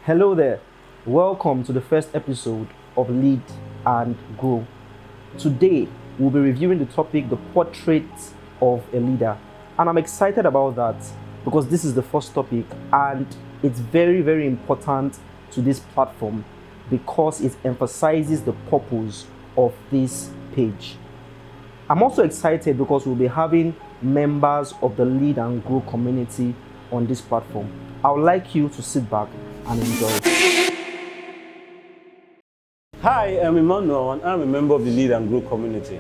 Hello there. Welcome to the first episode of Lead and Grow. Today, we'll be reviewing the topic, the portrait of a leader. And I'm excited about that because this is the first topic and it's very, very important to this platform because it emphasizes the purpose of this page. I'm also excited because we'll be having members of the Lead and Grow community on this platform. I would like you to sit back and enjoy. Hi, I'm Emmanuel and I'm a member of the Lead and Grow community.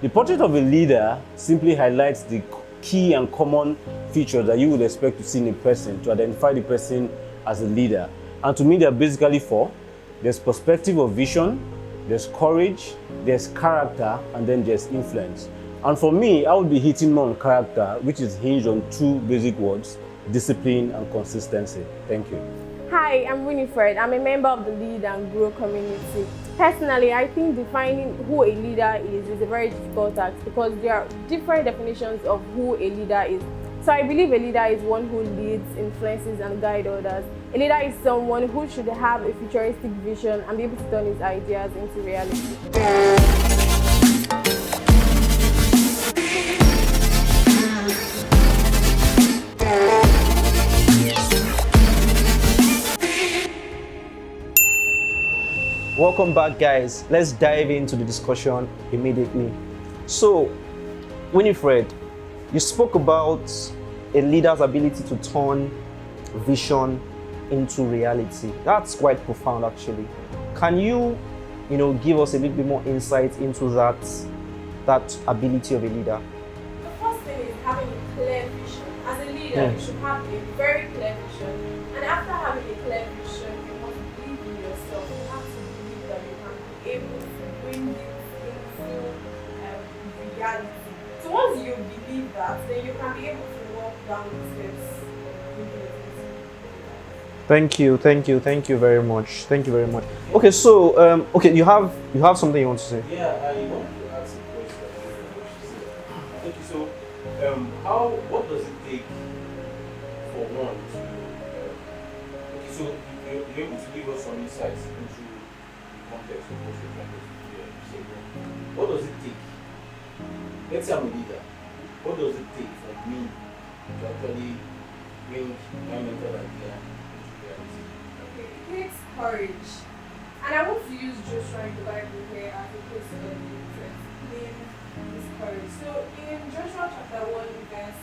The portrait of a leader simply highlights the key and common features that you would expect to see in a person to identify the person as a leader. And to me, there are basically four. There's perspective or vision, there's courage, there's character, and then there's influence. And for me, I would be hitting more on character, which is hinged on two basic words: discipline and consistency. Thank you. Hi, I'm Winifred. I'm a member of the Lead and Grow community. Personally, I think defining who a leader is a very difficult task because there are different definitions of who a leader is. So I believe a leader is one who leads, influences, and guides others. A leader is someone who should have a futuristic vision and be able to turn his ideas into reality. Welcome back, guys. Let's dive into the discussion immediately. So, Winifred, you spoke about a leader's ability to turn vision into reality. That's quite profound, actually. Can you, give us a little bit more insight into that ability of a leader? The first thing is having a clear vision. As a leader, you should have a very clear vision. And after having a clear vision, you must believe in yourself. You have to believe that you can be able to bring it into reality. So once you believe that, then you can be able to walk down the steps. Thank you very much. Okay, so you have something you want to say? Yeah, I want to ask a question. Thank you. So, what does it take for one to? So you're able to give us some insights into the context of what you're trying to say. What does it take? Let's say I'm a leader. What does it take for me to actually bring my mental idea into reality? Okay, it takes courage. And I want to use Joshua in the Bible here as a case study to explain this courage. So in Joshua chapter 1, verse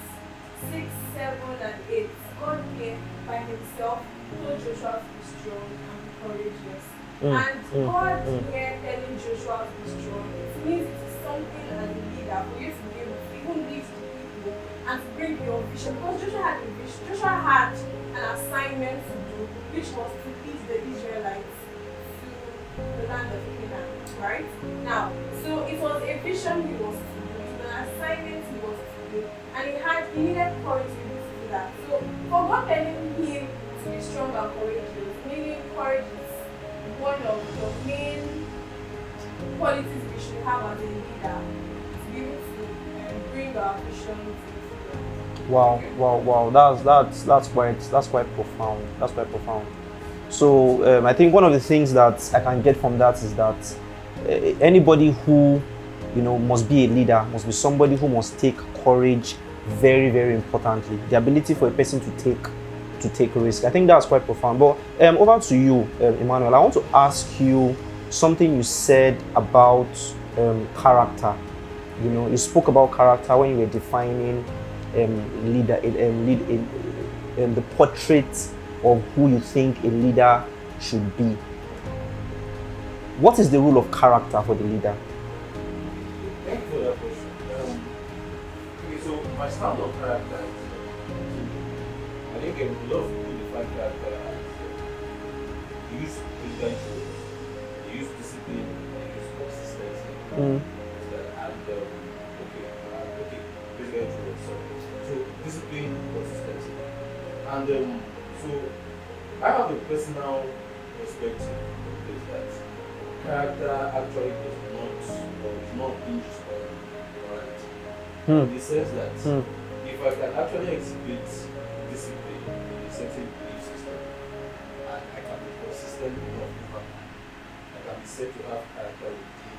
6, 7, and 8, God here by himself told Joshua to be strong and be courageous. And God here telling Joshua to be strong, it means it is something as a leader for you to be able to even lead the people and to bring your vision. Because Joshua had a vision, Joshua had an assignment to do, which was to lead the Israelites to the land of Canaan, right? Now, so it was a vision he was to do, it was an assignment he was to do, and he needed courage to be able to do that. So for God telling him to be strong and courageous, meaning courage is one of the main qualities we should have as a leader to be able to bring our vision to Wow. That's quite profound. So I think one of the things that I can get from that is that anybody who must be a leader must be somebody who must take courage very, very importantly. The ability for a person to take risk. I think that's quite profound. But over to you, Emmanuel. I want to ask you something you said about character. You spoke about character when you were defining the portrait of who you think a leader should be. What is the role of character for the leader? Thank you for that question. Okay, so my stand on character is, I think a lot of people define character as they use physical intelligence, they use discipline, they use consistency. Okay, physical intelligence, sorry. So discipline, consistency. And so I have a personal perspective is that character actually is not hinged on morality. In the sense that if I can actually exhibit discipline in a certain belief system and I can consistent enough impact that can be said to have character within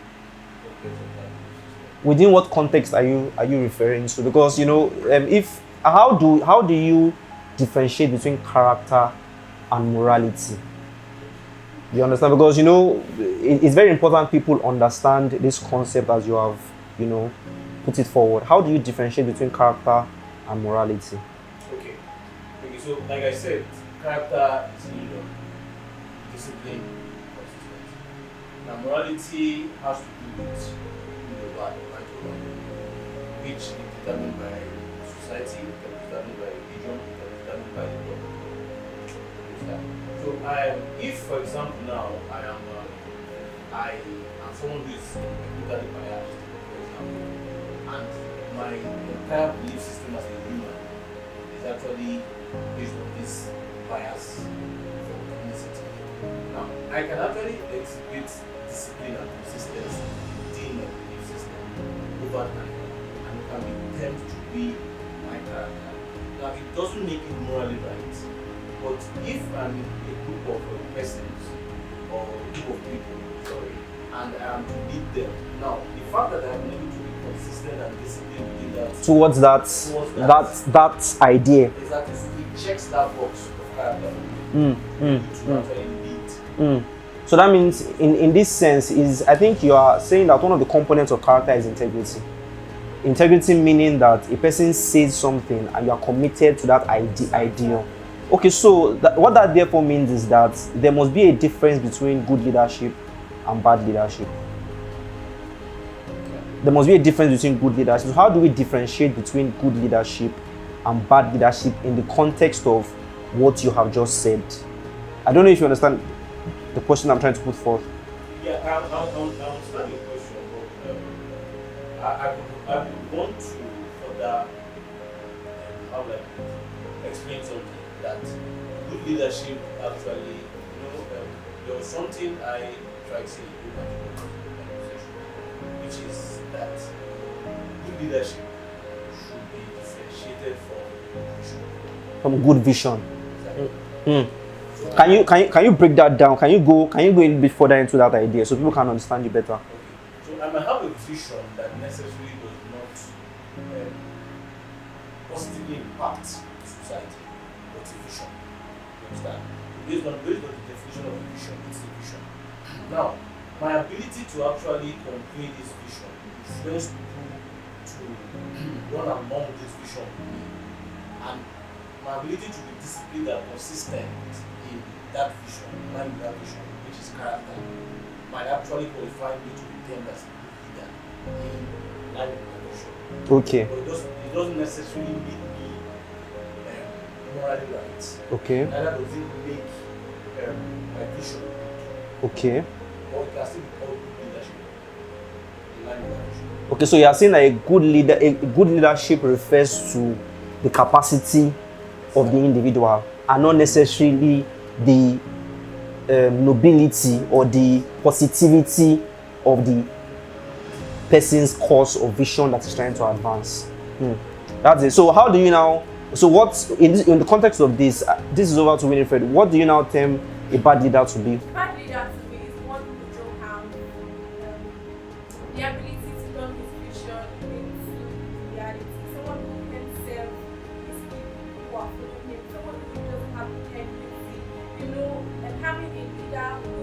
the context of that belief system. Within what context are you referring to? Because if how do you differentiate between character and morality? You understand? Because it's very important people understand this concept as you have put it forward. How do you differentiate between character and morality? Okay. So like I said, character is discipline, consistency. Now morality has to do with bad or right or wrong, which is determined by society, it can be determined by religion, it can be determined by the law. So if for example now I am someone who is ethically biased, for example, and my entire belief system as a human is actually based on this bias for ethnicity. Now, I can actually exhibit discipline and consistency within my belief system over time, and it can be termed to be my character. Now, it doesn't make it morally right, but if I'm in a group of persons or a group of people, and I am to lead them, now the fact that I am able to be consistent and disciplined within that towards that idea. Exactly. So it checks that box of character to actually lead. So that means in this sense I think you are saying that one of the components of character is integrity. Integrity meaning that a person says something and you are committed to that ideal. Okay, so what that therefore means is that there must be a difference between good leadership and bad leadership. There must be a difference between good leadership. So how do we differentiate between good leadership and bad leadership in the context of what you have just said? I don't know if you understand the question I'm trying to put forth. Yeah, I understand your question, but I would want to further explain something that good leadership actually, there was something I tried to say in the conversation, which is that good leadership should be differentiated from good vision. From good vision. So can you break that down? Can you go a little bit further into that idea so people can understand you better? Okay. So I might have a vision that necessarily does not positively impact society, but it's a vision. You understand? Based on the definition of a vision, it's a vision. Now, my ability to actually convey this vision, influence people to run among this vision with me, and my ability to be disciplined and consistent in that vision, in line with that vision, which is character, might actually qualify me to be termed as a good leader in line with my vision. Okay. But it doesn't necessarily make me morally right. Okay. Neither does it make my vision good. Okay. Or it can still be called good leadership in line with that vision. Okay, so you are saying that a good leadership refers to the capacity of the individual and not necessarily the nobility or the positivity of the person's cause or vision that is trying to advance. That's it. So how do you now? So what in the context of this? This is over to Winifred. What do you now term a bad leader to be? Bad leader to me is one who don't have the ability to turn his vision into reality. Someone who can serve his people who are following him. Someone who doesn't have integrity. And having a leader who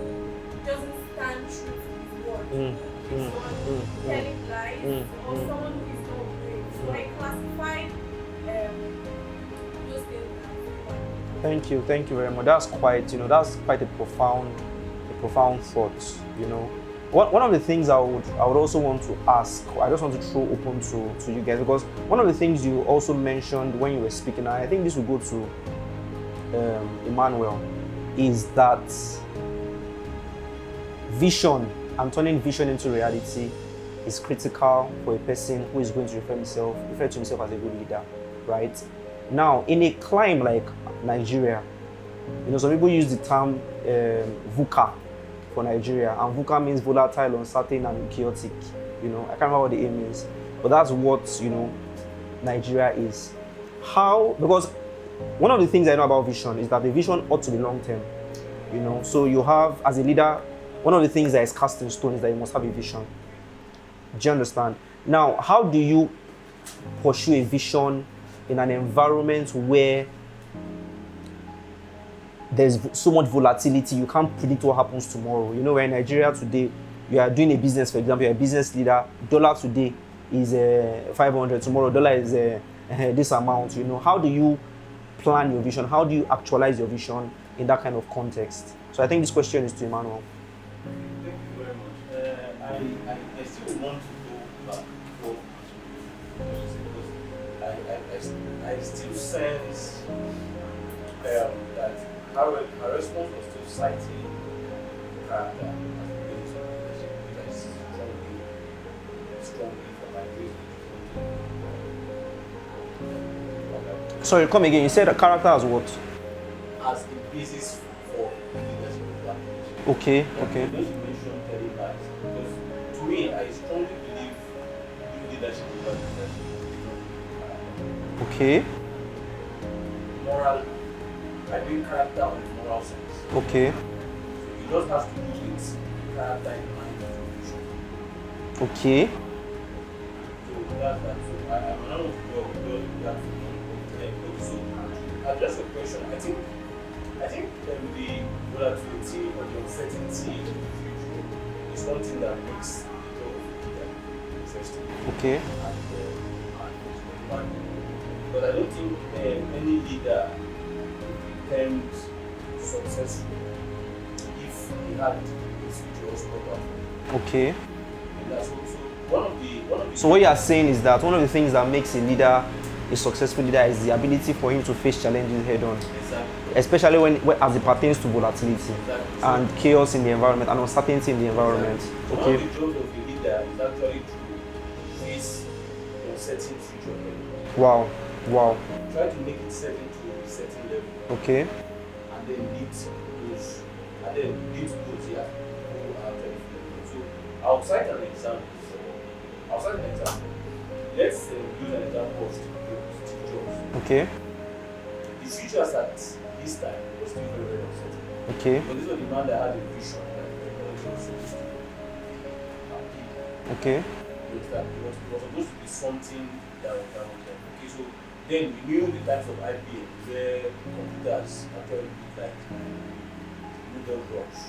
doesn't stand true to his word. Who is someone telling lies or someone who is not brave. So I classified those things as Thank you very much. That's quite a profound thought. One of the things I would also want to ask, I just want to throw open to you guys, because one of the things you also mentioned when you were speaking, and I think this will go to Emmanuel, is that vision and turning vision into reality is critical for a person who is going to refer to himself as a good leader, right? Now, in a climb like Nigeria, some people use the term VUCA for Nigeria, and VUCA means volatile, uncertain, and chaotic. I can't remember what the A means, but that's what Nigeria is. How? Because one of the things I know about vision is that the vision ought to be long term. You know, so you have, as a leader, one of the things that is cast in stone is that you must have a vision. Do you understand? Now, how do you pursue a vision in an environment where there's so much volatility? You can't predict what happens tomorrow. You know, we're in Nigeria today, you are doing a business, for example, you're a business leader, dollar today is 500, tomorrow dollar is this amount. You know, how do you plan your vision? How do you actualize your vision in that kind of context? So I think this question is to Emmanuel. Thank you very much. I still want to go back for because I still sense that her response was still citing character as the basis of leadership, which I strongly for my reason. Sorry, come again. You said a character as what? As the basis for leadership. Okay. Because you mentioned telling lies. Because to me, I strongly believe leadership is about leadership. Okay. Moral, I bring character on the moral sense. Okay. So it just has to do with character in mind and vision. Okay. So that's that. So I'm not going to that. So to address the question, I think the volatility or the uncertainty in the future is one thing that makes the job interesting. Okay. But I don't think any leader becomes successful if he had his future spot on. Okay. And that's also one of the. So what you are saying is that one of the things that makes a leader a successful leader is the ability for him to face challenges head on. Exactly. Especially when as it pertains to volatility Exactly. and chaos in the environment and uncertainty in the environment. Exactly. Okay. One of the jobs of a leader is actually to face the uncertain future ahead. Wow. Try to make it certain to a certain level. Okay. And then lead those who are very flexible. So outside an example, let's use an example of Steve Jobs. Okay. The futures at this time was still very, very uncertain. Okay. But this was the man that had a vision that technology was supposed to appeal. Okay. You understand? It was supposed to be something that was there. Okay, so then we knew the types of IBM where computers actually look like middle blocks.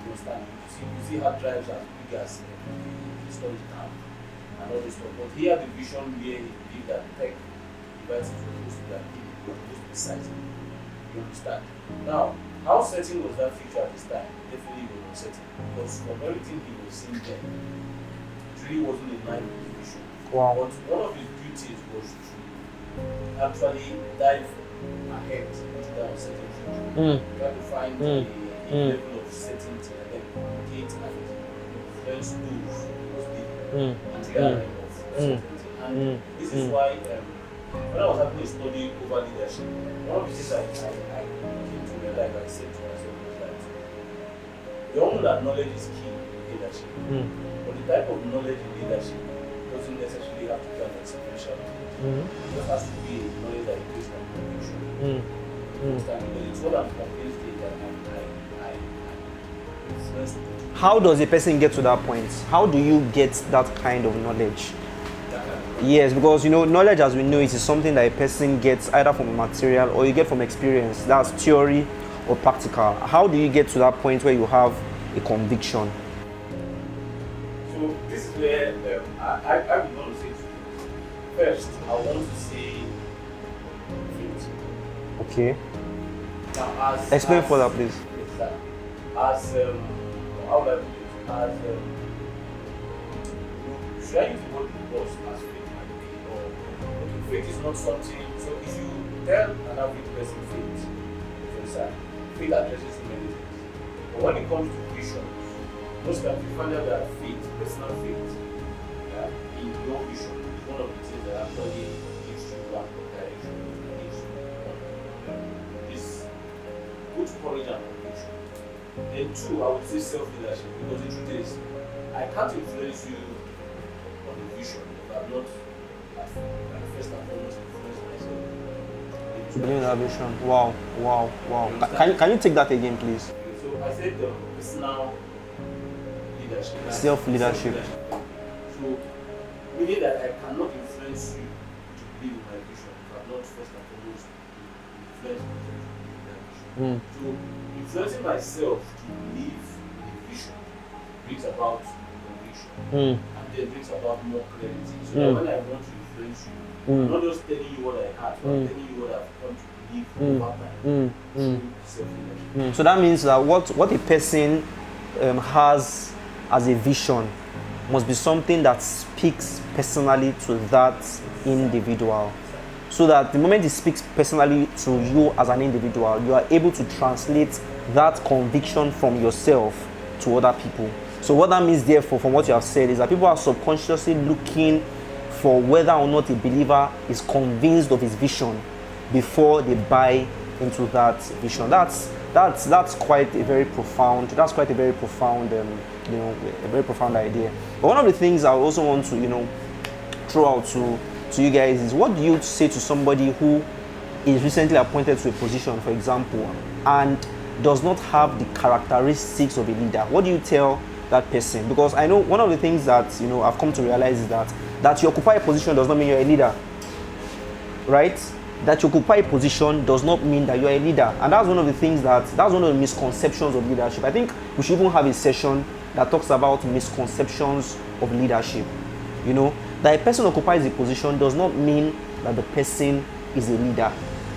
You understand? You see hard drives as big as the storage tank and all this stuff. But he had the vision where he believed that tech devices were supposed to be appealing, were supposed to be sizing. You understand? Now, how certain was that future at this time? Definitely was uncertain. Because from everything he was seeing then, it really wasn't in line with his vision. Wow. But one of his duties was to actually dive ahead into that uncertain future. Try to find a level of certainty and then communicate and influence those who was leading into that level of certainty. And this is why when I was having a study over leadership, one of the things I came to realize, I said to myself was that we all know that knowledge is key in leadership. But the type of knowledge in leadership doesn't necessarily have to be an experiential knowledge. It just has to be a knowledge that is based on conviction. Because it's what I'm convinced that I influence people. How does a person get to that point? How do you get that kind of knowledge? Yes, because knowledge as we know it is something that a person gets either from material or you get from experience. That's theory or practical. How do you get to that point where you have a conviction? So this is where I would want to say first, I want to say faith. Okay. Now, Explain further, please. Exactly. How would I put it? Should I use the word loss as faith might be? Or faith is not something. So if you tell an average person faith, faith addresses many things. But when it comes to visions, most times you find out that faith, personal faith, in your vision is one of the things that actually gives you one direction, gives you this good courage and conviction. Then two, I would say self-leadership, because the truth is, I can't influence you on the vision if I'm not, first and foremost, influenced myself. To believe in that vision. Wow, wow, wow. You Can you take that again, please? Okay, so I said personal leadership. Self-leadership. So, meaning that I cannot influence you to believe in my vision. I cannot first and foremost influence you to believe in that vision. So, influencing myself to believe in a vision brings about conviction and then brings about more clarity. So that when I want to influence you, I'm not just telling you what I have, but I'm telling you what I've come to believe over time through self-leadership. So that means that what a person has as a vision must be something that speaks personally to that individual. So that the moment it speaks personally to you as an individual, you are able to translate that conviction from yourself to other people. So what that means, therefore, from what you have said, is that people are subconsciously looking for whether or not a believer is convinced of his vision before they buy into that vision. That's quite a very profound. That's quite a very profound, a very profound idea. But one of the things I also want to, throw out to you guys is, what do you say to somebody who is recently appointed to a position, for example, and does not have the characteristics of a leader? What do you tell that person? Because I know one of the things that I've come to realize is that you occupy a position does not mean you're a leader, right? That you occupy a position does not mean that you're a leader, and that's one of the things that's one of the misconceptions of leadership. I think we should even have a session that talks about misconceptions of leadership. That a person occupies a position does not mean that the person is a leader,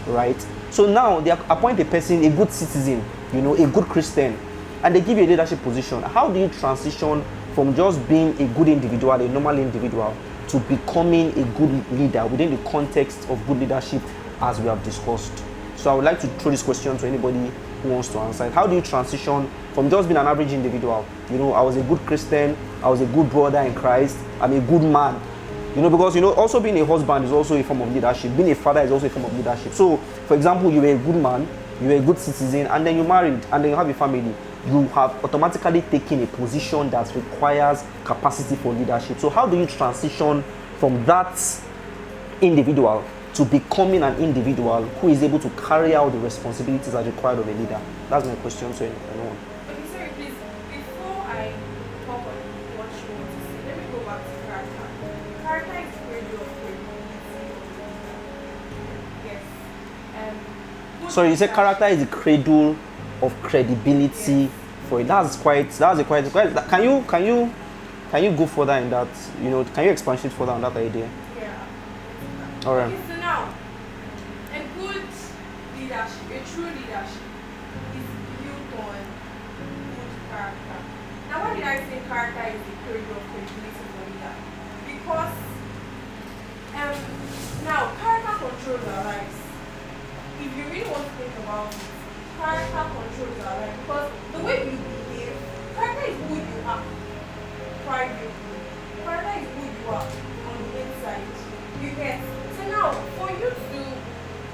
right? So now they appoint a person, a good citizen, a good Christian, and they give you a leadership position. How do you transition from just being a good individual, a normal individual, to becoming a good leader within the context of good leadership, as we have discussed? So I would like to throw this question to anybody who wants to answer it. How do you transition from just being an average individual? I was a good Christian, I was a good brother in Christ, I'm a good man. Because also being a husband is also a form of leadership. Being a father is also a form of leadership. So, for example, you were a good man, you were a good citizen, and then you married, and then you have a family. You have automatically taken a position that requires capacity for leadership. So how do you transition from that individual to becoming an individual who is able to carry out the responsibilities that are required of a leader? That's my question to anyone. Okay, sorry, please. Before I talk on what you want to say, let me go back to character. Character is the radio of credibility. Yes. Sorry, you said character is the cradle of credibility. Yes. For it. Can you go further in that? Can you expatiate further on that idea? Yeah. All right. Okay, so now, a good leadership, a true leadership, is built on good character. Now, why did I say character is the cradle of credibility for leader? Because now character controls our lives. If you really want to think about it, character controls our life, because the way you behave, character is who you are privately. Character is who you are on the inside. You get. So now, for you to,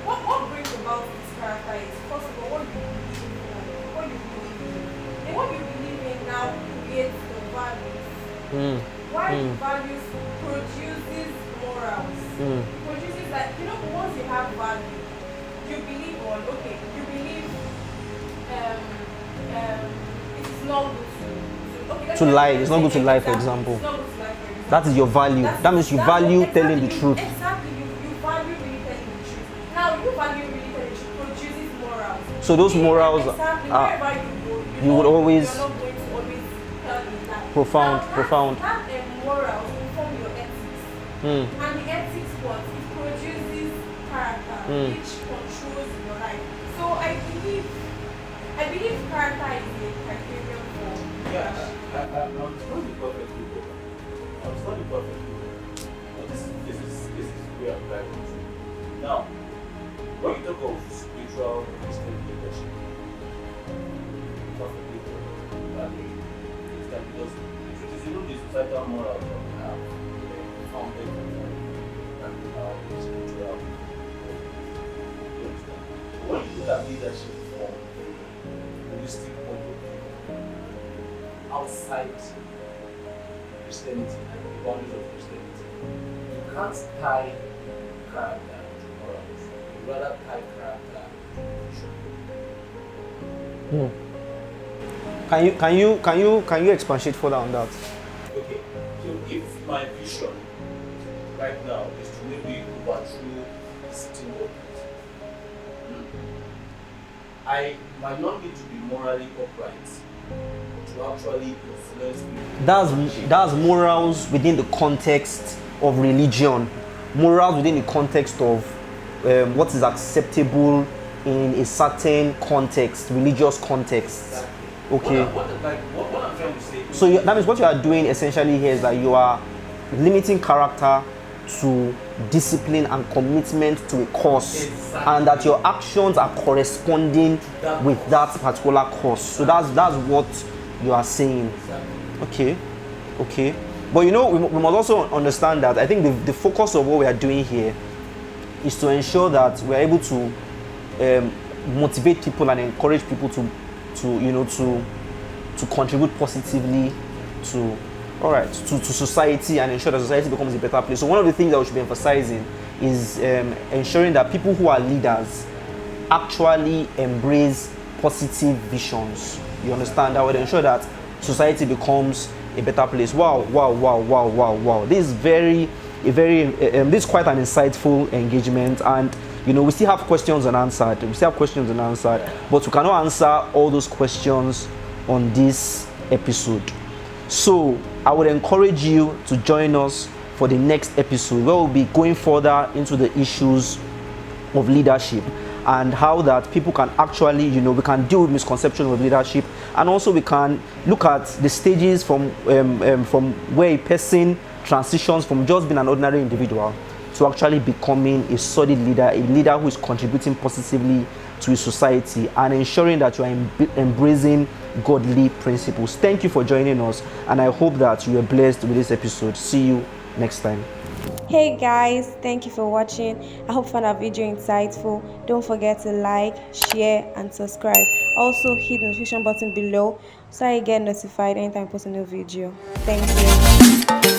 what brings about this character is, first of all, what you believe in. And what you believe in now creates the values. Why values produces morals. Produces that, once you have value, you believe on, you believe it is not good to lie. It's not good to lie, for example. It's not good to lie, for example. That is your value. That means you value telling the truth. Exactly. You value really telling the truth. Now, you value really telling the truth produces morals. So those morals exactly. are, Wherever you go, you would always, you're not going to always tell me that. Profound. That morals inform your ethics. And the ethics, it produces character, which controls your life. So I believe character is a criterion for leadership. I'm studying perfectly well. But this is where I'm driving to. Now, when you talk of spiritual Christian leadership, perfectly well. Because the truth is, the societal morals that we have, founded on spiritual. You understand? But when you look at leadership from a holistic point of view, outside Christianity and the boundaries of Christianity, you can't tie character to morals. You rather high character. Can you expatiate further on that? Okay, so if my vision right now is to maybe overthrow the sitting government, I might not need to be morally upright to actually influence people. That's morals within the context of religion, morals within the context of what is acceptable in a certain context, religious context. Okay. What I'm trying to say is, So that means what you are doing essentially here is that you are limiting character to discipline and commitment to a cause, Exactly. and that your actions are corresponding That with cause. that particular cause. So that's what you are saying. exactly. Okay. But we must also understand that I think the focus of what we are doing here is to ensure that we are able to motivate people and encourage people to contribute positively to society and ensure that society becomes a better place. So one of the things that we should be emphasizing is ensuring that people who are leaders actually embrace positive visions. You understand? That would ensure that society becomes a better place. Wow. This is this is quite an insightful engagement, and we still have questions unanswered. But we cannot answer all those questions on this episode. So I would encourage you to join us for the next episode, where we'll be going further into the issues of leadership and how that people can actually, we can deal with misconceptions of leadership, and also we can look at the stages from where a person transitions from just being an ordinary individual to actually becoming a solid leader, a leader who is contributing positively to his society and ensuring that you are embracing godly principles. Thank you for joining us, and I hope that you were blessed with this episode. See you next time. Hey guys, thank you for watching. I hope you found our video insightful. Don't forget to like, share and subscribe. Also hit the notification button below so I get notified anytime I post a new video. Thank you.